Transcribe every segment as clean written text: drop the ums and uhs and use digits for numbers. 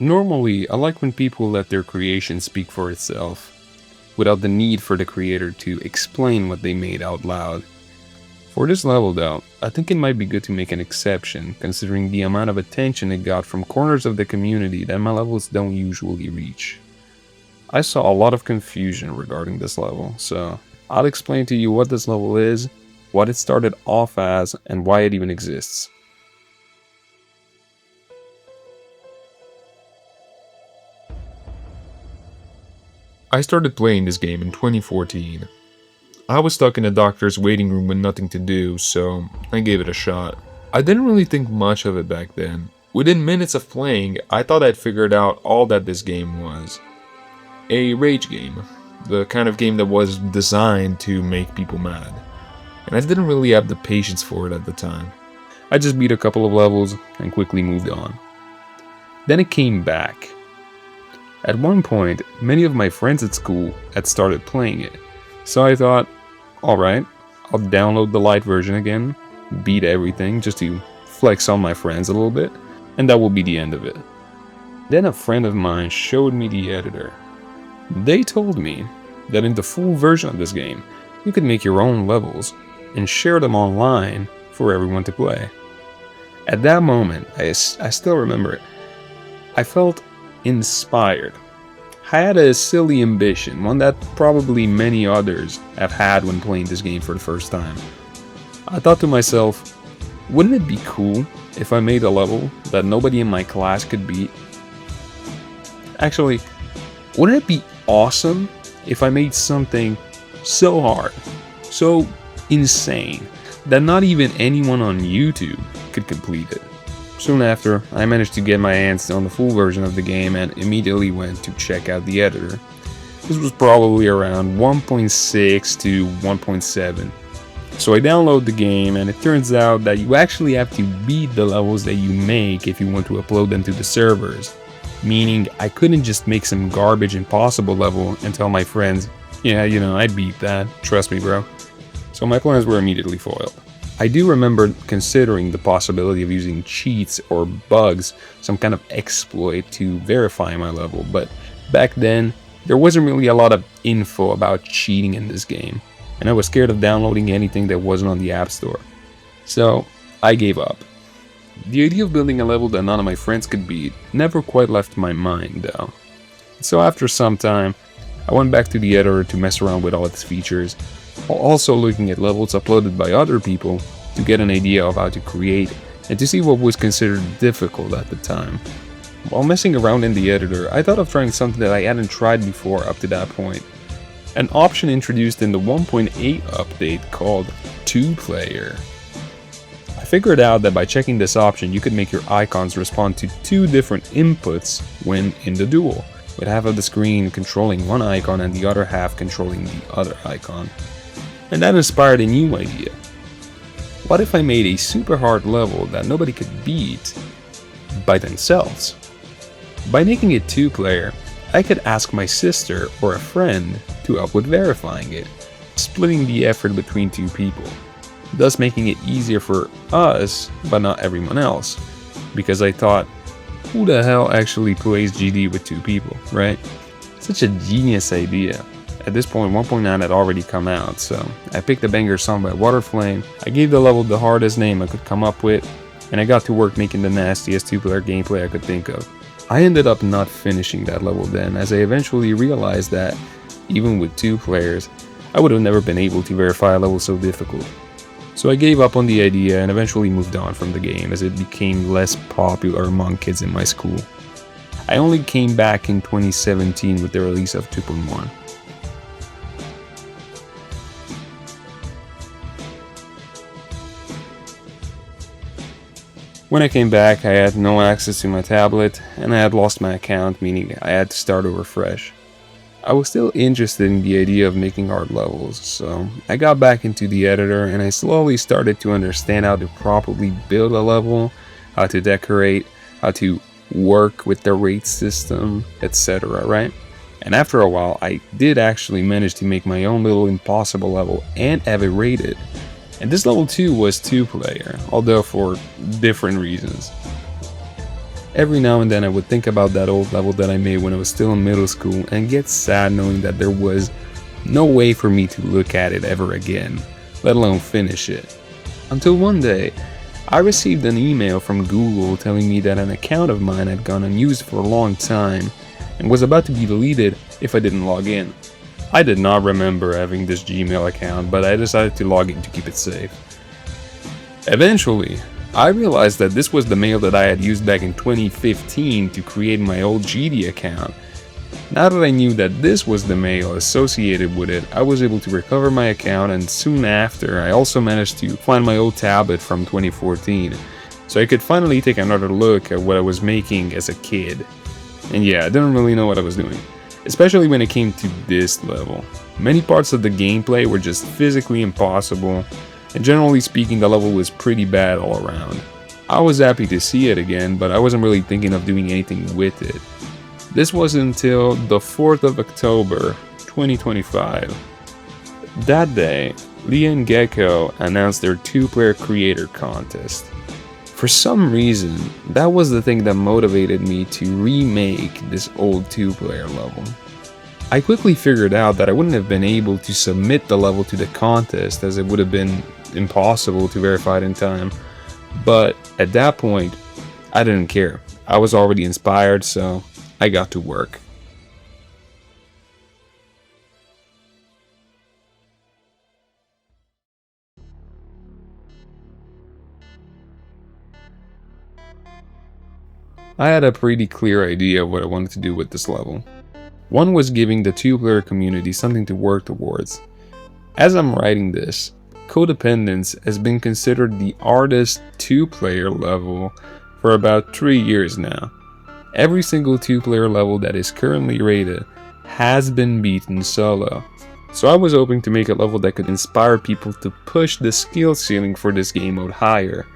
Normally, I like when people let their creation speak for itself, without the need for the creator to explain what they made out loud. For this level though, I think it might be good to make an exception, considering the amount of attention it got from corners of the community that my levels don't usually reach. I saw a lot of confusion regarding this level, so I'll explain to you what this level is, what it started off as, and why it even exists. I started playing this game in 2014. I was stuck in a doctor's waiting room with nothing to do, so I gave it a shot. I didn't really think much of it back then. Within minutes of playing, I thought I'd figured out all that this game was. A rage game. The kind of game that was designed to make people mad. And I didn't really have the patience for it at the time. I just beat a couple of levels and quickly moved on. Then it came back. At one point, many of my friends at school had started playing it, so I thought, alright, I'll download the light version again, beat everything just to flex on my friends a little bit, and that will be the end of it. Then a friend of mine showed me the editor. They told me that in the full version of this game, you could make your own levels and share them online for everyone to play. At that moment, I still remember it, I felt inspired. I had a silly ambition, one that probably many others have had when playing this game for the first time. I thought to myself, wouldn't it be cool if I made a level that nobody in my class could beat? Actually, wouldn't it be awesome if I made something so hard, so insane, that not even anyone on YouTube could complete it? Soon after, I managed to get my hands on the full version of the game and immediately went to check out the editor. This was probably around 1.6 to 1.7. So I download the game, and it turns out that you actually have to beat the levels that you make if you want to upload them to the servers. Meaning, I couldn't just make some garbage impossible level and tell my friends, yeah, I beat that, trust me bro. So my plans were immediately foiled. I do remember considering the possibility of using cheats or bugs, some kind of exploit to verify my level, but back then, there wasn't really a lot of info about cheating in this game, and I was scared of downloading anything that wasn't on the App Store. So, I gave up. The idea of building a level that none of my friends could beat never quite left my mind though. So after some time, I went back to the editor to mess around with all its features, while also looking at levels uploaded by other people to get an idea of how to create and to see what was considered difficult at the time. While messing around in the editor, I thought of trying something that I hadn't tried before up to that point. An option introduced in the 1.8 update called 2-player. I figured out that by checking this option you could make your icons respond to two different inputs when in the duel, with half of the screen controlling one icon and the other half controlling the other icon. And that inspired a new idea. What if I made a super hard level that nobody could beat by themselves? By making it 2-player, I could ask my sister or a friend to help with verifying it, splitting the effort between two people, thus making it easier for us but not everyone else, because I thought, who the hell actually plays GD with two people, right? Such a genius idea. At this point, 1.9 had already come out, so I picked a banger song by Waterflame, I gave the level the hardest name I could come up with, and I got to work making the nastiest 2-player gameplay I could think of. I ended up not finishing that level then, as I eventually realized that, even with 2 players, I would have never been able to verify a level so difficult. So I gave up on the idea and eventually moved on from the game as it became less popular among kids in my school. I only came back in 2017 with the release of 2.1. When I came back, I had no access to my tablet, and I had lost my account, meaning I had to start over fresh. I was still interested in the idea of making hard levels, so I got back into the editor and I slowly started to understand how to properly build a level, how to decorate, how to work with the rate system, etc., right? And after a while, I did actually manage to make my own little impossible level and have it rated. And this level 2 was 2-player, although for different reasons. Every now and then I would think about that old level that I made when I was still in middle school and get sad knowing that there was no way for me to look at it ever again, let alone finish it. Until one day, I received an email from Google telling me that an account of mine had gone unused for a long time and was about to be deleted if I didn't log in. I did not remember having this Gmail account, but I decided to log in to keep it safe. Eventually, I realized that this was the mail that I had used back in 2015 to create my old GD account. Now that I knew that this was the mail associated with it, I was able to recover my account, and soon after I also managed to find my old tablet from 2014, so I could finally take another look at what I was making as a kid. And yeah, I didn't really know what I was doing, especially when it came to this level. Many parts of the gameplay were just physically impossible, and generally speaking the level was pretty bad all around. I was happy to see it again, but I wasn't really thinking of doing anything with it. This was until the 4th of October, 2025. That day, Leah and Gecko announced their 2-player creator contest. For some reason, that was the thing that motivated me to remake this old 2-player level. I quickly figured out that I wouldn't have been able to submit the level to the contest as it would have been impossible to verify it in time, but at that point, I didn't care. I was already inspired, so I got to work. I had a pretty clear idea of what I wanted to do with this level. One was giving the 2-player community something to work towards. As I'm writing this, Codependence has been considered the hardest 2-player level for about 3 years now. Every single 2-player level that is currently rated has been beaten solo. So I was hoping to make a level that could inspire people to push the skill ceiling for this game mode higher,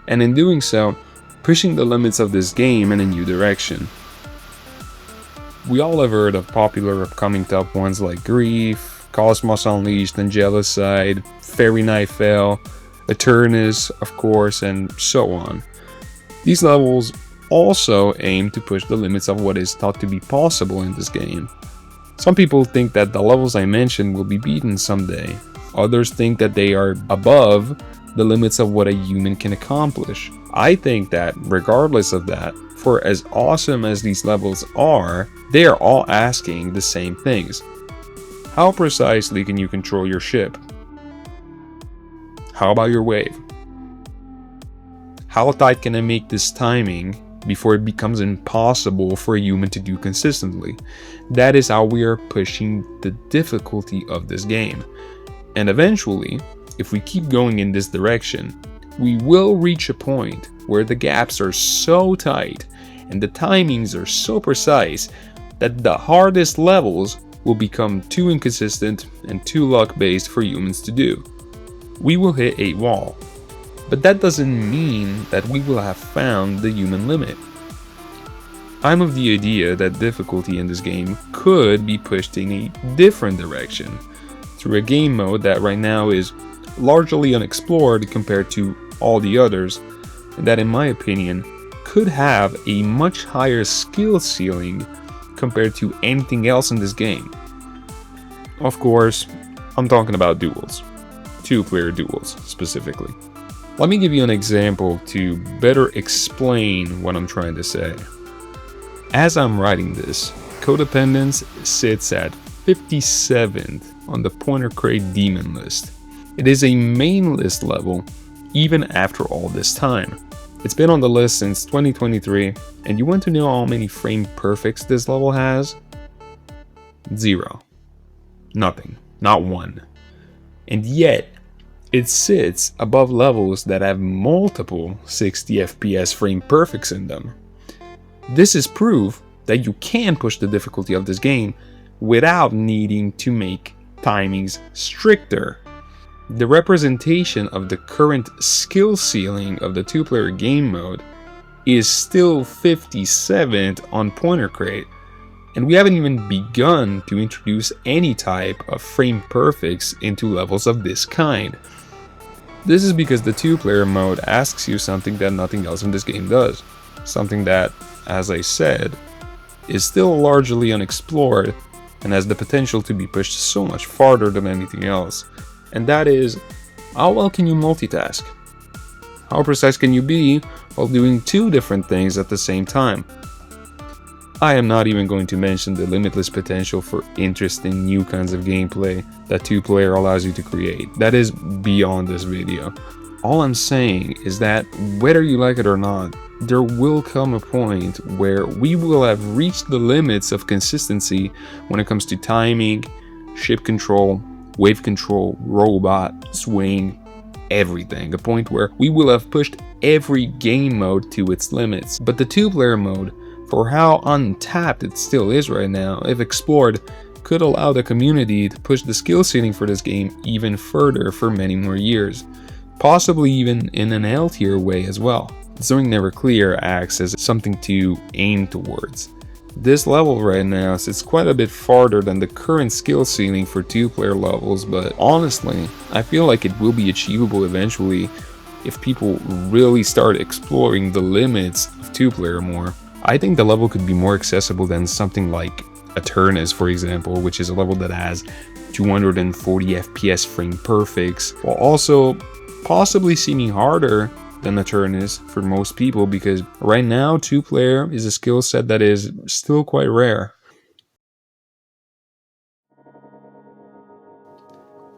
and in doing so, pushing the limits of this game in a new direction. We all have heard of popular upcoming top ones like Grief, Cosmos Unleashed, and Jealouside, Fairy Night Fell, Eternus, of course, and so on. These levels also aim to push the limits of what is thought to be possible in this game. Some people think that the levels I mentioned will be beaten someday. Others think that they are above the limits of what a human can accomplish. I think that regardless of that, for as awesome as these levels are, they are all asking the same things. How precisely can you control your ship? How about your wave? How tight can I make this timing before it becomes impossible for a human to do consistently? That is how we are pushing the difficulty of this game. And eventually, if we keep going in this direction, we will reach a point where the gaps are so tight and the timings are so precise that the hardest levels will become too inconsistent and too luck-based for humans to do. We will hit a wall, but that doesn't mean that we will have found the human limit. I'm of the idea that difficulty in this game could be pushed in a different direction through a game mode that right now is largely unexplored compared to all the others, and that in my opinion could have a much higher skill ceiling compared to anything else in this game. Of course, I'm talking about duels. 2-player duels specifically. Let me give you an example to better explain what I'm trying to say. As I'm writing this, Codependence sits at 57th on the Pointer Crate Demon list. It is a main list level even after all this time. It's been on the list since 2023, and you want to know how many frame perfects this level has? 0. Nothing. Not one. And yet, it sits above levels that have multiple 60 FPS frame perfects in them. This is proof that you can push the difficulty of this game without needing to make timings stricter. The representation of the current skill ceiling of the 2-player game mode is still 57th on Pointer Crate, and we haven't even begun to introduce any type of frame perfects into levels of this kind. This is because the 2-player mode asks you something that nothing else in this game does, something that as I said, is still largely unexplored and has the potential to be pushed so much farther than anything else. And that is, how well can you multitask? How precise can you be while doing two different things at the same time? I am not even going to mention the limitless potential for interesting new kinds of gameplay that 2-player allows you to create. That is beyond this video. All I'm saying is that whether you like it or not, there will come a point where we will have reached the limits of consistency when it comes to timing, ship control, wave control, robot, swing, everything. A point where we will have pushed every game mode to its limits. But the 2-player mode, for how untapped it still is right now, if explored, could allow the community to push the skill ceiling for this game even further for many more years. Possibly even in an healthier way as well. ZOINK Never Clear acts as something to aim towards. This level right now sits quite a bit farther than the current skill ceiling for 2-player levels, but honestly, I feel like it will be achievable eventually if people really start exploring the limits of 2-player more. I think the level could be more accessible than something like Eternus, for example, which is a level that has 240 FPS frame perfects, while also possibly seeming harder than Eternus for most people, because right now 2-player is a skill set that is still quite rare.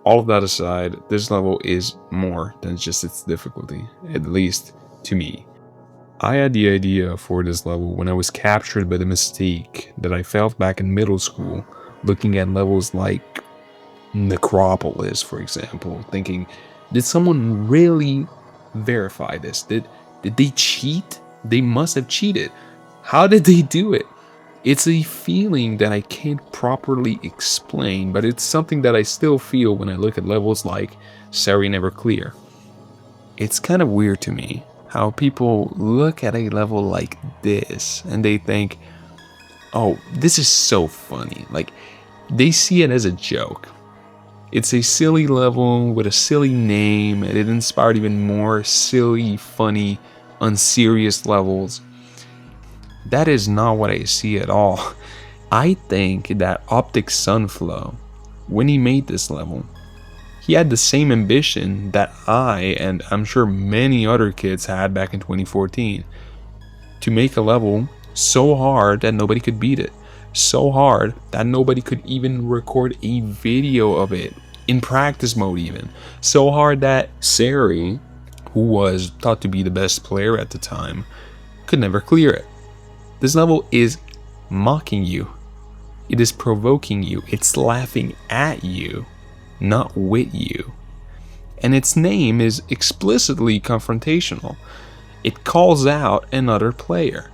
All of that aside, this level is more than just its difficulty, at least to me. I had the idea for this level when I was captured by the mistake that I felt back in middle school, looking at levels like Necropolis, for example, thinking, did someone really verify this? Did they cheat? They must have cheated. How did they do it? It's a feeling that I can't properly explain, but it's something that I still feel when I look at levels like SARY Never Clear. It's kind of weird to me how people look at a level like this and they think, oh, this is so funny. Like, they see it as a joke. It's a silly level with a silly name, and it inspired even more silly, funny, unserious levels. That is not what I see at all. I think that Optic Sunflow, when he made this level, he had the same ambition that I, and I'm sure many other kids had back in 2014, to make a level so hard that nobody could beat it. So hard that nobody could even record a video of it, in practice mode even. So hard that Sari, who was thought to be the best player at the time, could never clear it. This level is mocking you. It is provoking you. It's laughing at you, not with you. And its name is explicitly confrontational. It calls out another player.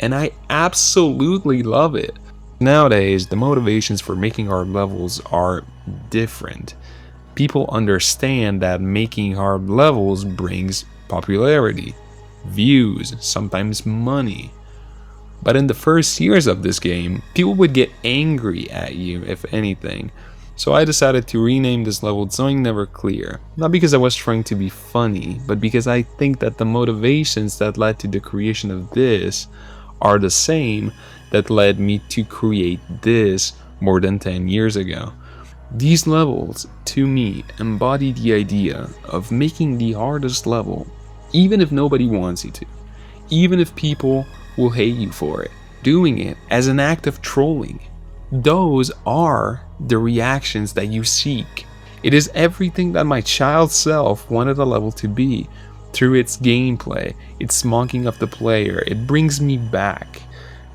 And I absolutely love it. Nowadays, the motivations for making hard levels are different. People understand that making hard levels brings popularity, views, sometimes money. But in the first years of this game, people would get angry at you, if anything. So I decided to rename this level ZOINK Never Clear. Not because I was trying to be funny, but because I think that the motivations that led to the creation of this are the same that led me to create this more than 10 years ago. These levels, to me, embody the idea of making the hardest level, even if nobody wants you to, even if people will hate you for it, doing it as an act of trolling. Those are the reactions that you seek. It is everything that my child self wanted a level to be. Through its gameplay, its mocking of the player, it brings me back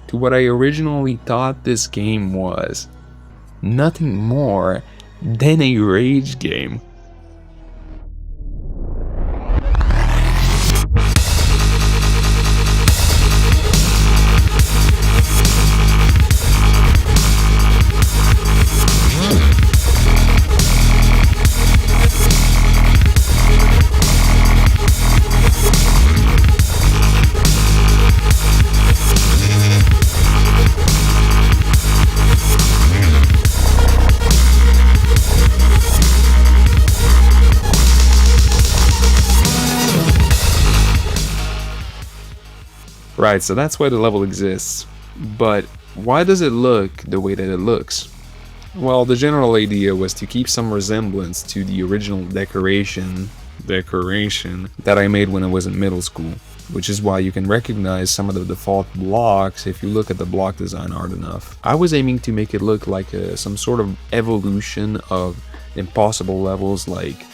to what I originally thought this game was. Nothing more than a rage game. Right, so that's why the level exists. But why does it look the way that it looks? Well, the general idea was to keep some resemblance to the original decoration that I made when I was in middle school, which is why you can recognize some of the default blocks if you look at the block design hard enough. I was aiming to make it look like some sort of evolution of impossible levels like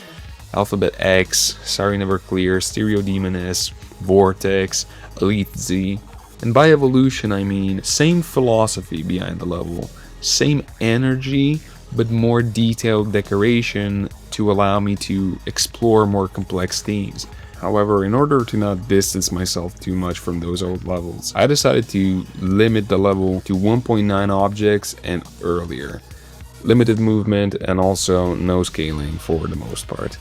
Alphabet X, Sorry Never Clear, Stereo Demoness, Vortex, Elite Z. And by evolution I mean same philosophy behind the level, same energy, but more detailed decoration to allow me to explore more complex themes. However, in order to not distance myself too much from those old levels, I decided to limit the level to 1.9 objects and earlier. Limited movement and also no scaling for the most part.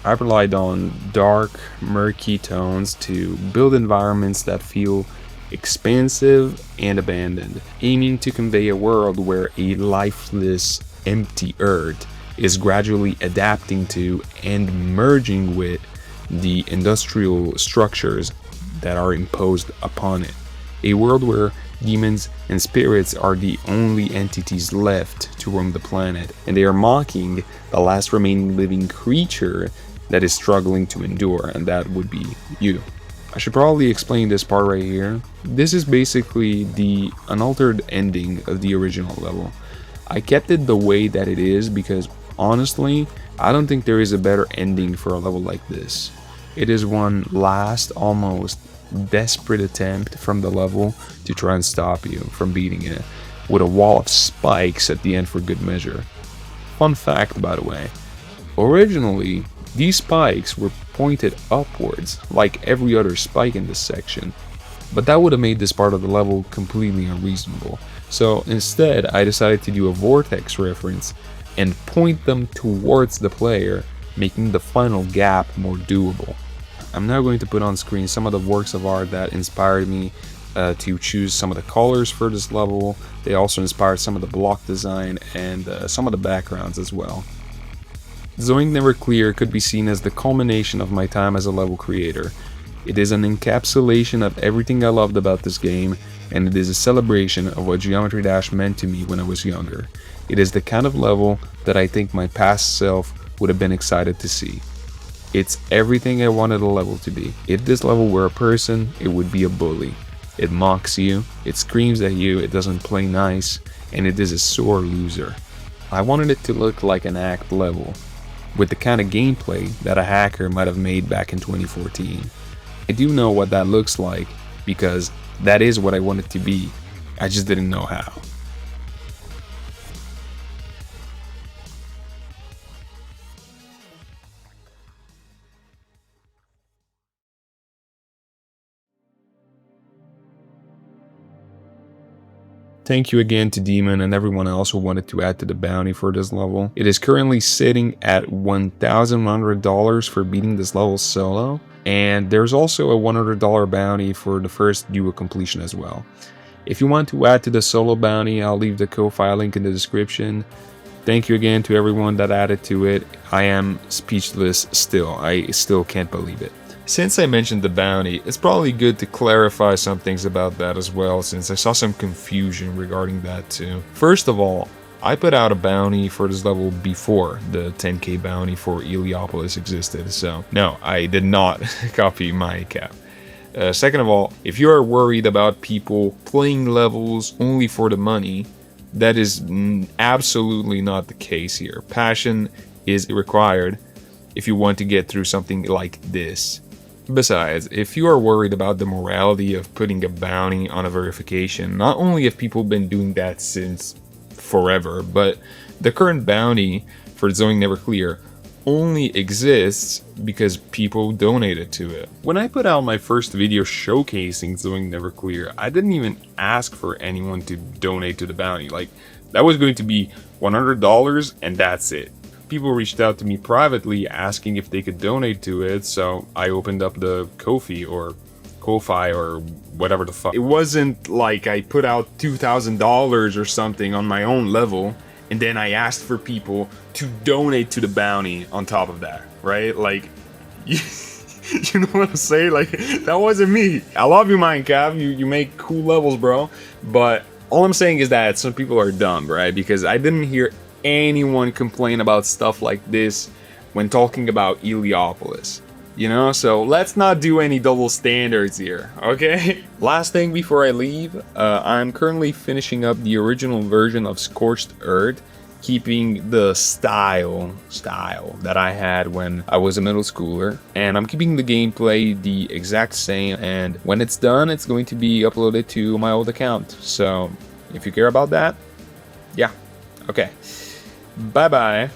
I relied on dark, murky tones to build environments that feel expansive and abandoned, aiming to convey a world where a lifeless, empty earth is gradually adapting to and merging with the industrial structures that are imposed upon it. A world where demons and spirits are the only entities left to roam the planet, and they are mocking the last remaining living creature that is struggling to endure, and that would be you. I should probably explain this part right here. This is basically the unaltered ending of the original level. I kept it the way that it is because honestly, I don't think there is a better ending for a level like this. It is one last, almost desperate attempt from the level to try and stop you from beating it, with a wall of spikes at the end for good measure. Fun fact, by the way, originally these spikes were pointed upwards like every other spike in this section, but that would have made this part of the level completely unreasonable. So instead I decided to do a vortex reference and point them towards the player, making the final gap more doable. I'm now going to put on screen some of the works of art that inspired me to choose some of the colors for this level. They also inspired some of the block design and some of the backgrounds as well. ZOINK Never Clear could be seen as the culmination of my time as a level creator. It is an encapsulation of everything I loved about this game, and it is a celebration of what Geometry Dash meant to me when I was younger. It is the kind of level that I think my past self would have been excited to see. It's everything I wanted a level to be. If this level were a person, it would be a bully. It mocks you, it screams at you, it doesn't play nice, and it is a sore loser. I wanted it to look like an act level, with the kind of gameplay that a hacker might have made back in 2014. I do know what that looks like because that is what I want it to be. I just didn't know how. Thank you again to Demon and everyone else who wanted to add to the bounty for this level. It is currently sitting at $1,100 for beating this level solo, and there's also a $100 bounty for the first duo completion as well. If you want to add to the solo bounty, I'll leave the Ko-Fi link in the description. Thank you again to everyone that added to it. I am speechless still. I still can't believe it. Since I mentioned the bounty, it's probably good to clarify some things about that as well, since I saw some confusion regarding that too. First of all, I put out a bounty for this level before the 10k bounty for Heliopolis existed, so no, I did not copy my cap. Second of all, if you are worried about people playing levels only for the money, that is absolutely not the case here. Passion is required if you want to get through something like this. Besides, if you are worried about the morality of putting a bounty on a verification, not only have people been doing that since forever, but the current bounty for ZOINK Never Clear only exists because people donated to it. When I put out my first video showcasing ZOINK Never Clear, I didn't even ask for anyone to donate to the bounty. Like, that was going to be $100 and that's it. People reached out to me privately asking if they could donate to it, so I opened up the Ko-Fi or whatever the fuck. It wasn't like I put out $2,000 or something on my own level, and then I asked for people to donate to the bounty on top of that, right? Like, You know what I'm saying? Like, that wasn't me. I love you, Minecraft. You make cool levels, bro. But all I'm saying is that some people are dumb, right? Because I didn't hear anyone complain about stuff like this when talking about Heliopolis. You know, so let's not do any double standards here, okay? Last thing before I leave, I'm currently finishing up the original version of Scorched Earth, keeping the style that I had when I was a middle schooler, and I'm keeping the gameplay the exact same, and when it's done, it's going to be uploaded to my old account. So if you care about that, yeah, okay. Bye bye.